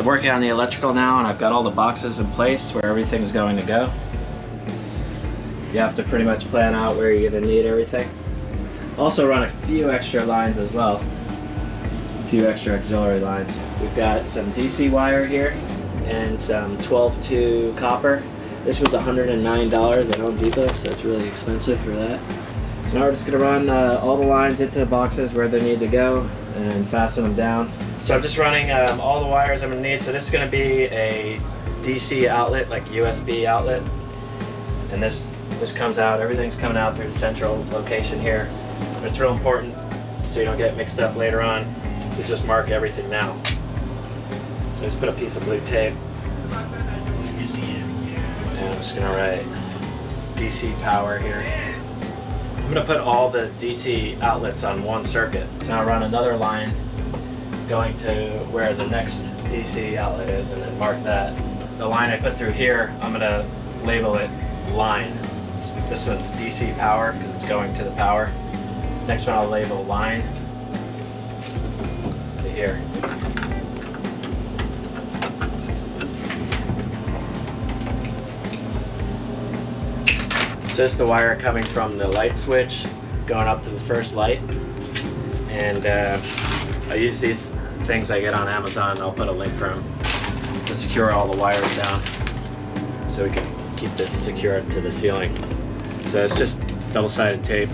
So I'm working on the electrical now, and I've got all the boxes in place where everything's going to go. You have to pretty much plan out where you're going to need everything. Also run a few extra lines as well. A few extra auxiliary lines. We've got some DC wire here and some 12-2 copper. This was $109 at Home Depot, so it's really expensive for that. So now we're just going to run all the lines into the boxes where they need to go and fasten them down. So I'm just running all the wires I'm going to need. So this is going to be a DC outlet, like USB outlet. And this comes out, everything's coming out through the central location here. But it's real important so you don't get mixed up later on to just mark everything now. So just put a piece of blue tape. And I'm just gonna write DC power here. I'm gonna put all the DC outlets on one circuit. Now run another line going to where the next DC outlet is and then mark that. The line I put through here, I'm gonna label it line. This one's DC power because it's going to the power. Next one I'll label line to here. So this is the wire coming from the light switch going up to the first light. And I use these things I get on Amazon. I'll put a link for them to secure all the wires down so we can keep this secured to the ceiling. So it's just double-sided tape.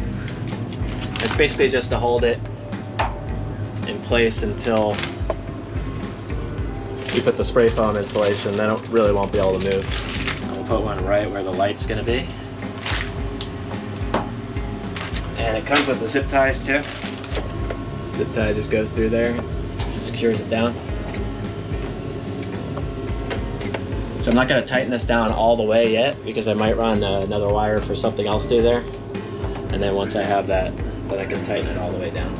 It's basically just to hold it in place until you put the spray foam insulation. Then it really won't be able to move. I'll put one right where the light's gonna be. And it comes with the zip ties too. Zip tie just goes through there and secures it down. So I'm not going to tighten this down all the way yet because I might run another wire for something else through there. And then once I have that, then I can tighten it all the way down.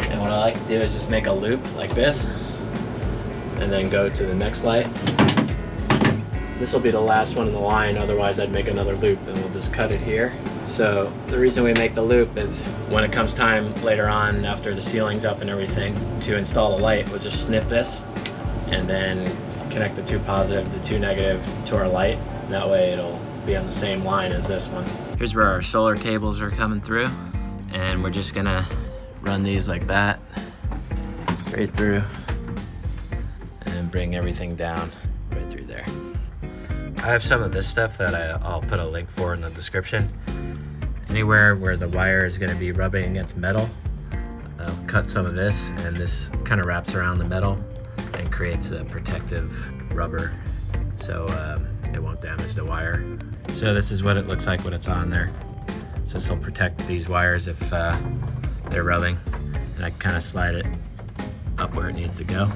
And what I like to do is just make a loop like this and then go to the next light. This will be the last one in the line, otherwise I'd make another loop and we'll just cut it here. So the reason we make the loop is when it comes time later on after the ceiling's up and everything to install the light, we'll just snip this and then connect the 2 positive, the 2 negative to our light. That way it'll be on the same line as this one. Here's where our solar cables are coming through, and we're just gonna run these like that, straight through, and bring everything down right through there. I have some of this stuff that I'll put a link for in the description. Anywhere where the wire is going to be rubbing against metal, I'll cut some of this, and this kind of wraps around the metal and creates a protective rubber so it won't damage the wire. So this is what it looks like when it's on there. So this will protect these wires if they're rubbing. And I kind of slide it up where it needs to go.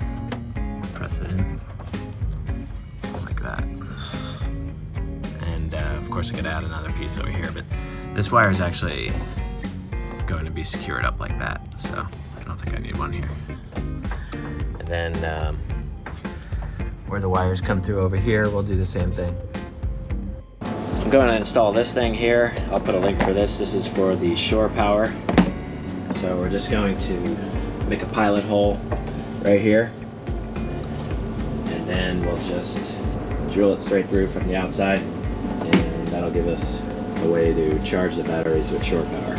Press it in like that. And of course I could add another piece over here, but this wire is actually going to be secured up like that, so I don't think I need one here. And then where the wires come through over here, we'll do the same thing. I'm going to install this thing here. I'll put a link for this. This is for the shore power. So we're just going to make a pilot hole right here. And then we'll just drill it straight through from the outside. And that'll give us a way to charge the batteries with shore power.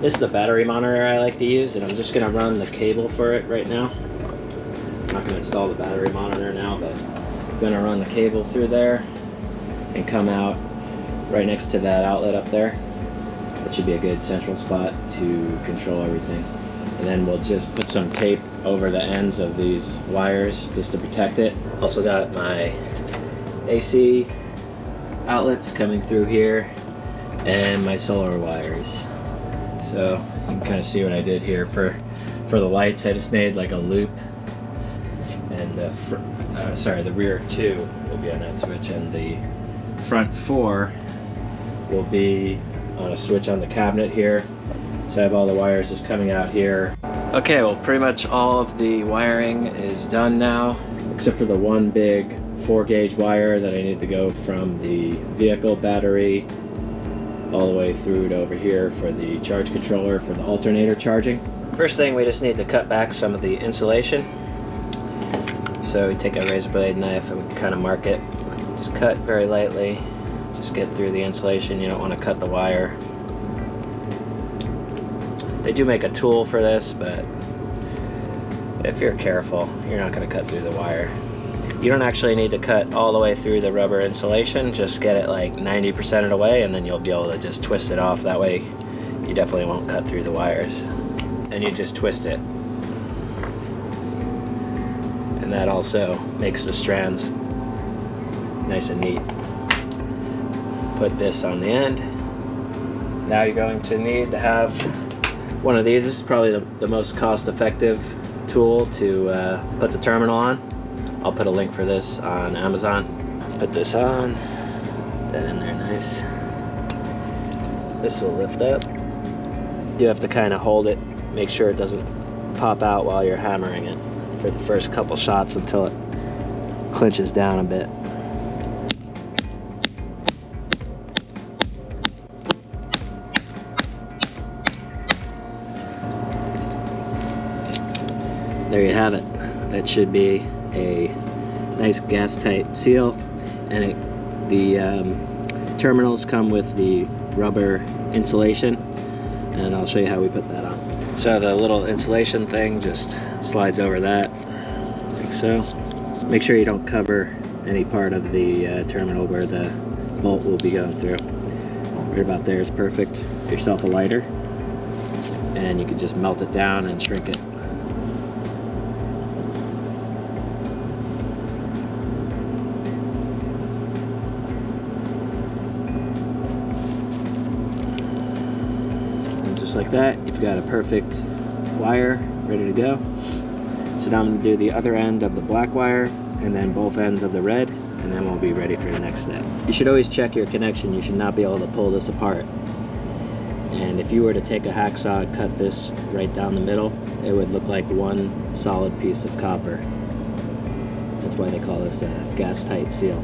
This is the battery monitor I like to use, and I'm just gonna run the cable for it right now. I'm not gonna install the battery monitor now, but I'm gonna run the cable through there and come out right next to that outlet up there. That should be a good central spot to control everything. And then we'll just put some tape over the ends of these wires just to protect it. Also got my AC outlets coming through here and my solar wires. So you can kind of see what I did here for the lights. I just made like a loop, and the rear 2 will be on that switch, and the front 4 will be on a switch on the cabinet here. So I have all the wires just coming out here. Okay, well pretty much all of the wiring is done now, except for the one big 4-gauge wire that I need to go from the vehicle battery all the way through to over here for the charge controller for the alternator charging. First thing, we just need to cut back some of the insulation. So we take a razor blade knife and we kind of mark it. Just cut very lightly. Just get through the insulation. You don't want to cut the wire. They do make a tool for this, but if you're careful, you're not going to cut through the wire. You don't actually need to cut all the way through the rubber insulation. Just get it like 90% of the way, and then you'll be able to just twist it off. That way you definitely won't cut through the wires. And you just twist it. And that also makes the strands nice and neat. Put this on the end. Now you're going to need to have one of these. This is probably the most cost-effective tool to put the terminal on. I'll put a link for this on Amazon. Put this on, put that in there nice. This will lift up. You have to kind of hold it, make sure it doesn't pop out while you're hammering it for the first couple shots until it clinches down a bit. There you have it. That should be a nice gas tight seal, and the terminals come with the rubber insulation, and I'll show you how we put that on. So the little insulation thing just slides over that like so. Make sure you don't cover any part of the terminal where the bolt will be going through. Right about there is perfect. Get yourself a lighter and you can just melt it down and shrink it. Like that, you've got a perfect wire ready to go. So now I'm going to do the other end of the black wire and then both ends of the red, and then we'll be ready for the next step. You should always check your connection. You should not be able to pull this apart. And if you were to take a hacksaw and cut this right down the middle, it would look like one solid piece of copper. That's why they call this a gas tight seal.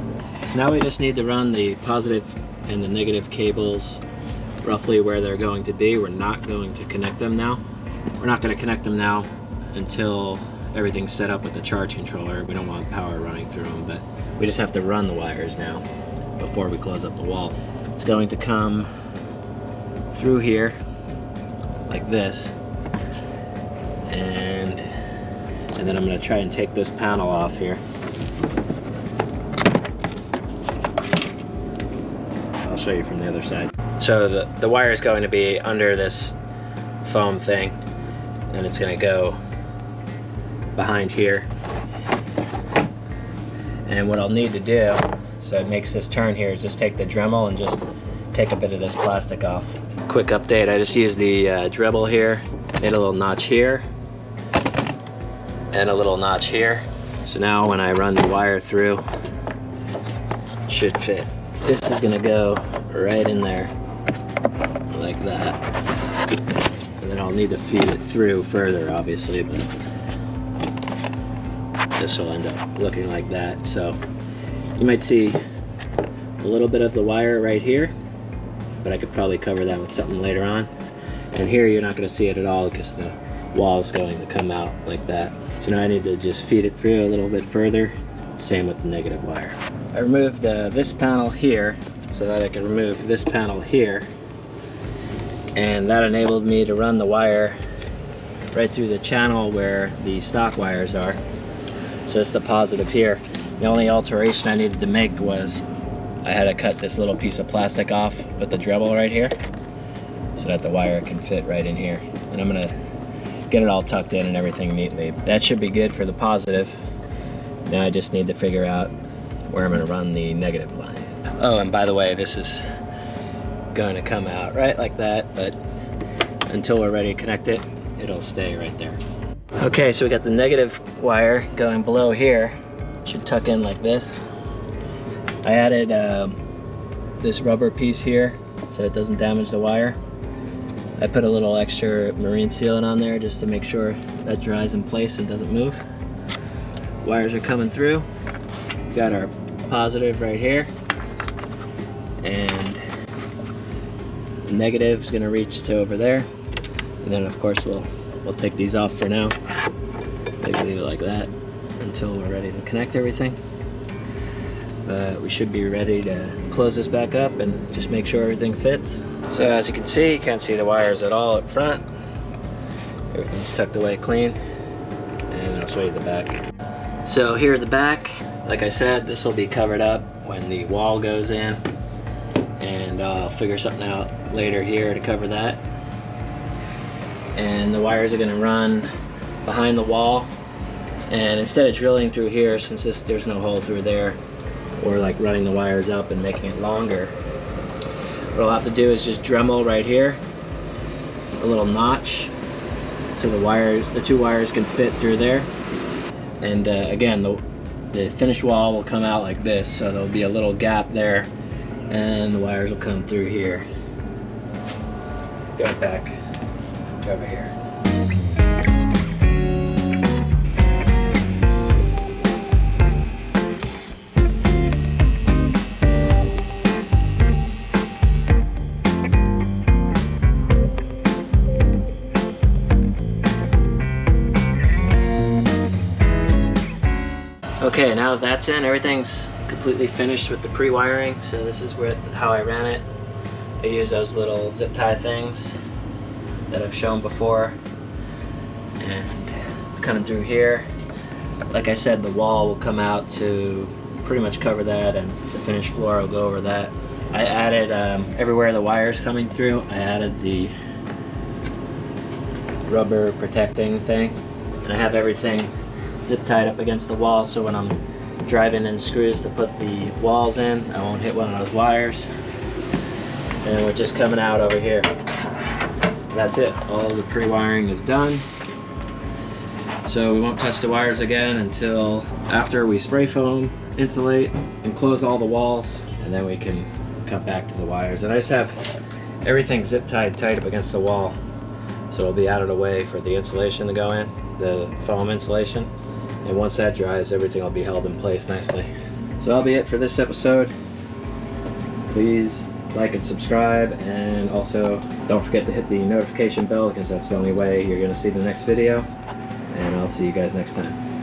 So now we just need to run the positive and the negative cables roughly where they're going to be. We're not going to connect them now. We're not going to connect them now until everything's set up with the charge controller. We don't want power running through them, but we just have to run the wires now before we close up the wall. It's going to come through here like this, and then I'm going to try and take this panel off here. I'll show you from the other side. So the wire is going to be under this foam thing, and it's going to go behind here. And what I'll need to do, so it makes this turn here, is just take the Dremel and just take a bit of this plastic off. Quick update, I just used the Dremel here, made a little notch here, and a little notch here. So now when I run the wire through, it should fit. This is going to go right in there, like that. And then I'll need to feed it through further, obviously, but this will end up looking like that. So you might see a little bit of the wire right here, but I could probably cover that with something later on. And here you're not going to see it at all because the wall is going to come out like that. So now I need to just feed it through a little bit further. Same with the negative wire. I removed this panel here so that I can remove this panel here. and that enabled me to run the wire right through the channel where the stock wires are. So it's the positive here. The only alteration I needed to make was I had to cut this little piece of plastic off with the Dremel right here so that the wire can fit right in here. And I'm gonna get it all tucked in and everything neatly. That should be good for the positive. Now I just need to figure out where I'm gonna run the negative line. Oh, and by the way, this is going to come out right like that, but until we're ready to connect it, it'll stay right there. Okay, so we got the negative wire going below here. Should tuck in like this. I added this rubber piece here so it doesn't damage the wire. I put a little extra marine sealant on there just to make sure that dries in place and doesn't move. Wires are coming through. Got our positive right here, and the negative is going to reach to over there. And then of course we'll take these off for now. Maybe leave it like that until we're ready to connect everything. But we should be ready to close this back up and just make sure everything fits. So as you can see, you can't see the wires at all up front. Everything's tucked away clean. And I'll show you the back. So here at the back, like I said, this will be covered up when the wall goes in. And I'll figure something out later here to cover that. And the wires are going to run behind the wall. And instead of drilling through here, since there's no hole through there, or like running the wires up and making it longer, what I'll have to do is just Dremel right here, a little notch, so the two wires can fit through there. And again, the finished wall will come out like this, so there'll be a little gap there, and the wires will come through here. Go back to over here. Okay, now that's in, everything's completely finished with the pre-wiring. So this is how I ran it. I used those little zip tie things that I've shown before, and it's coming through here. Like I said, the wall will come out to pretty much cover that, and the finished floor will go over that. I added everywhere the wire's coming through, I added the rubber protecting thing, and I have everything zip tied up against the wall, so when I'm driving in screws to put the walls in, I won't hit one of those wires. And we're just coming out over here. That's it. All the pre-wiring is done. So we won't touch the wires again until after we spray foam, insulate, and close all the walls, and then we can cut back to the wires. And I just have everything zip tied tight up against the wall, so it'll be out of the way for the insulation to go in, the foam insulation. And once that dries, everything will be held in place nicely. So that'll be it for this episode. Please like and subscribe, and also don't forget to hit the notification bell, because that's the only way you're going to see the next video. And I'll see you guys next time.